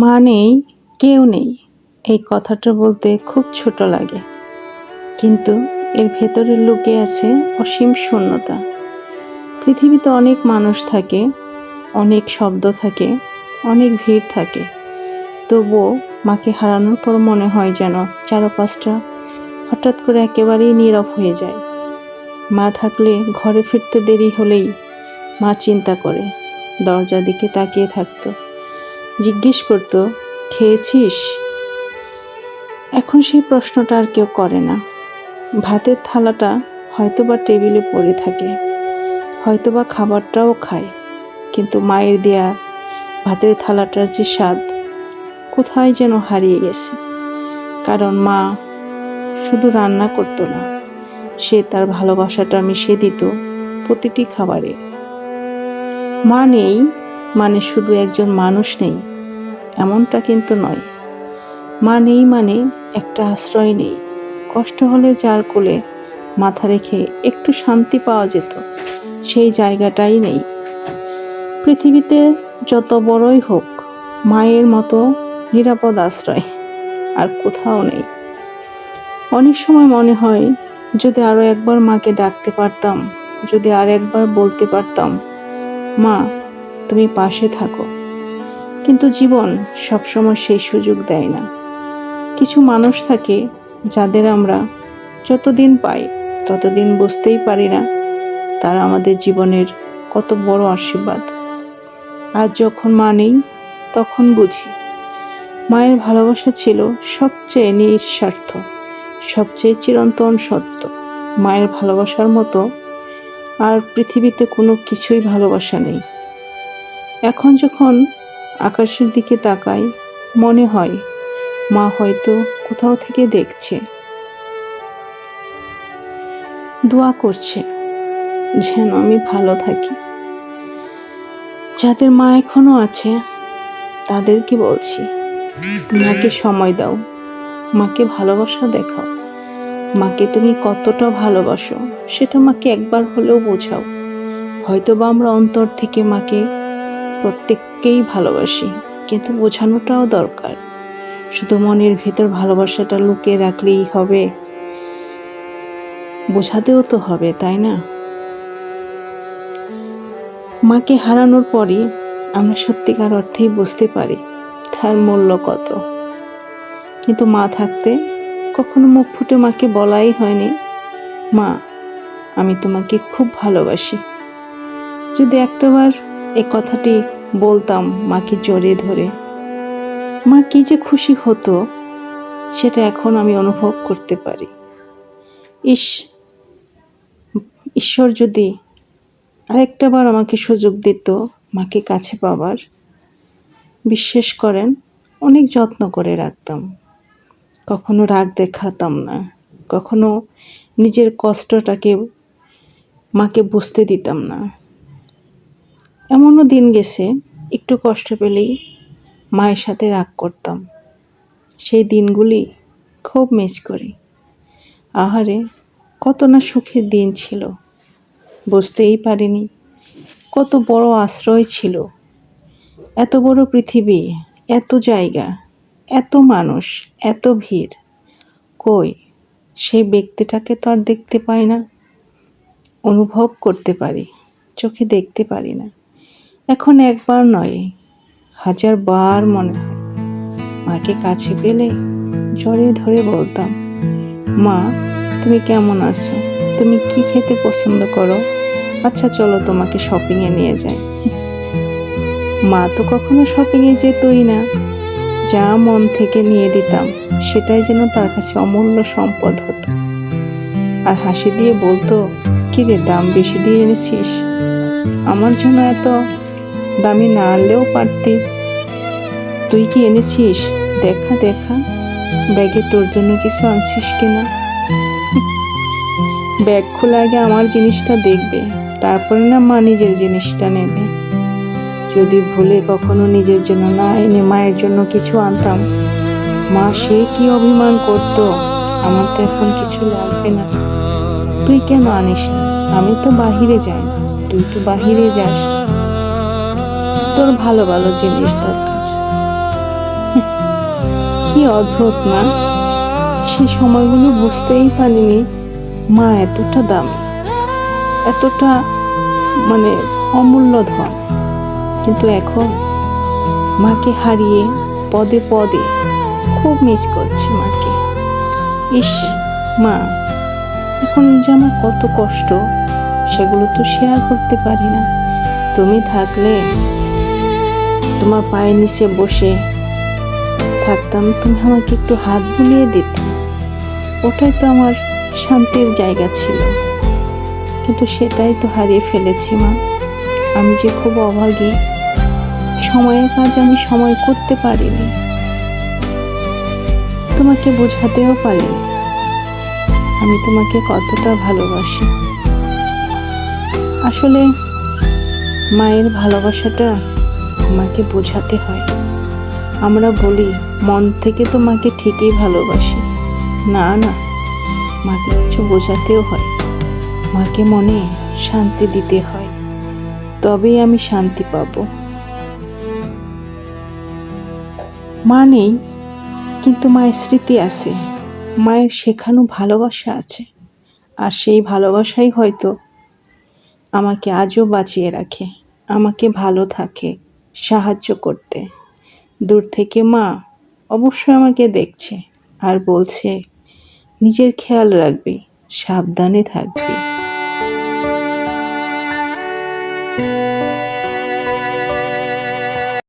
মা নেই, কেউ নেই, এই কথাটা বলতে খুব ছোট লাগে, কিন্তু এর ভেতরে লুকিয়ে আছে অসীম শূন্যতা। পৃথিবীতে অনেক মানুষ থাকে, অনেক শব্দ থাকে, অনেক ভিড় থাকে, তবুও মাকে হারানোর পর মনে হয় যেন চারপাশটা হঠাৎ করে একেবারেই নীরব হয়ে যায়। মা থাকলে ঘরে ফিরতে দেরি হলেই মা চিন্তা করে, দরজার দিকে তাকিয়ে থাকতো, জিজ্ঞেস করতো, খেয়েছিস? এখন সেই প্রশ্নটা আর কেউ করে না। ভাতের থালাটা হয়তোবা টেবিলে পড়ে থাকে, হয়তোবা খাবারটাও খায়, কিন্তু মায়ের দেয়া ভাতের থালাটার যে স্বাদ কোথায় যেন হারিয়ে গেছে। কারণ মা শুধু রান্না করতো না, সে তার ভালোবাসাটা মিশিয়ে দিত প্রতিটি খাবারে। মা নেই মানে শুধু একজন মানুষ নেই, এমনটা কিন্তু নয়। মা নেই মানে একটা আশ্রয় নেই। কষ্ট হলে যার কোলে মাথা রেখে একটু শান্তি পাওয়া যেত, সেই জায়গাটাই নেই। পৃথিবীতে যত বড়ই হোক, মায়ের মতো নিরাপদ আশ্রয় আর কোথাও নেই। অনেক সময় মনে হয়, যদি আরো একবার মাকে ডাকতে পারতাম, যদি আর একবার বলতে পারতাম, মা তুমি পাশে থাকো। কিন্তু জীবন সবসময় সেই সুযোগ দেয় না। কিছু মানুষ থাকে যাদের আমরা যতদিন পাই ততদিন বুঝতেই পারি না তারা আমাদের জীবনের কত বড় আশীর্বাদ। আজ যখন মা নেই, তখন বুঝি মায়ের ভালোবাসা ছিল সবচেয়ে নিঃস্বার্থ, সবচেয়ে চিরন্তন সত্য। মায়ের ভালোবাসার মতো আর পৃথিবীতে কোনো কিছুই ভালোবাসা নেই। এখন যখন আকাশের দিকে তাকাই, মনে হয় মা হয়তো কোথাও থেকে দেখছে, দোয়া করছে যেন আমি ভালো থাকি। যাদের মা এখনো আছে তাদেরকে বলছি, মাকে সময় দাও, মাকে ভালোবাসা দেখাও। মাকে তুমি কতটা ভালোবাসো সেটা মাকে একবার হলেও বোঝাও। হয়তোবা আমরা অন্তর থেকে মাকে প্রত্যেককেই ভালোবাসি, কিন্তু বোঝানোটাও দরকার। শুধু মনের ভেতর ভালোবাসাটা লুকিয়ে রাখলেই হবে? বোঝাতেও তো হবে, তাই না? মাকে হারানোর পরই আমরা সত্যিকার অর্থেই বুঝতে পারি তার মূল্য কত। কিন্তু মা থাকতে কখনো মুখ ফুটে মাকে বলাই হয়নি, মা আমি তোমাকে খুব ভালোবাসি। যদি একটাবার এই কথাটি বলতাম মাকে জড়িয়ে ধরে, মা কি যে খুশি হতো সেটা এখন আমি অনুভব করতে পারি। ঈশ্বর যদি আরেকটাবার আমাকে সুযোগ দিত মাকে কাছে পাবার, বিশ্বাস করেন অনেক যত্ন করে রাখতাম। কখনো রাগ দেখাতাম না, কখনো নিজের কষ্টটাকে মাকে বুঝতে দিতাম না। এমনও দিন গেছে একটু কষ্ট পেলেই মায়ের সাথে রাগ করতাম। সেই দিনগুলি খুব মিস করি। আহারে কত না সুখের দিন ছিল, বুঝতেই পারিনি কত বড় আশ্রয় ছিল। এত বড় পৃথিবী, এত জায়গা, এত মানুষ, এত ভিড়, কই সেই ব্যক্তিটাকে তো আর দেখতে পাই না। অনুভব করতে পারি, চোখে দেখতে পারি না। এখন একবার নয়, 1000 বার মনে হয় মাকে কাছে পেলে জড়িয়ে ধরে বলতাম, মা তুমি কেমন আছো? তুমি কি খেতে পছন্দ করো? আচ্ছা চলো তোমাকে শপিংয়ে নিয়ে যাই। মা তো কখনো শপিংয়ে যেতই না। যা মন থেকে নিয়ে দিতাম সেটাই যেন তার কাছে অমূল্য সম্পদ হতো। আর হাসি দিয়ে বলতো, কিরে দাম বেশি দিয়ে এনেছিস? আমার জন্য এত দামি না আনলেও পারতি। তুই কি এনেছিস? দেখা দেখা ব্যাগে তোর জন্য কিছু আনছিস কিনা। ব্যাগ খোলা আগে আমার জিনিসটা দেখবে, তারপরে না মা নিজের জিনিসটা নেবে। যদি ভুলে কখনো নিজের জন্য না এনে মায়ের জন্য কিছু আনতাম, মা সে কি অভিমান করতো, আমার তো এখন কিছু লাগবে না, তুই কেন আনিস না? আমি তো বাহিরে যাই না, তুই তো বাহিরে যাস। তোর ভালো ভালো জিনিস দরকার। কি অদ্ভুত না, সে সময়গুলো বুঝতেই পারিনি মা এতটা দামি, এতটা মানে অমূল্য ধন। কিন্তু এখন মাকে হারিয়ে পদে পদে খুব মিস করছি মাকে। ইস মা, এখন যে আমার কত কষ্ট, সেগুলো তো শেয়ার করতে পারি না। তুমি থাকলে তোমার পায়ের নিচে বসে থাকতাম, তুমি আমাকে একটু হাত বুলিয়ে দিতে, ওটাই তো আমার শান্তির জায়গা ছিল। কিন্তু সেটাই তো হারিয়ে ফেলেছি মা। আমি যে খুব অভাগী, সময়ের কাজ আমি সময় করতে পারিনি, তোমাকে বোঝাতেও পারিনি আমি তোমাকে কতটা ভালোবাসি। আসলে মায়ের ভালোবাসাটা মাকে বোঝাতে হয়। আমরা বলি মন থেকে তো মাকে ঠিকই ভালোবাসি, না না, মাকে কিছু বোঝাতেও হয়, মাকে মনে শান্তি দিতে হয়, তবেই আমি শান্তি পাব। মা নেই, কিন্তু মায়ের স্মৃতি আছে, মায়ের শেখানো ভালোবাসা আছে, আর সেই ভালোবাসাই হয়তো আমাকে আজও বাঁচিয়ে রাখে, আমাকে ভালো থাকে সাহায্য করতে। দূর থেকে মা অবশ্যই আমাকে দেখছে আর বলছে, নিজের খেয়াল রাখবি, সাবধানে থাকবি।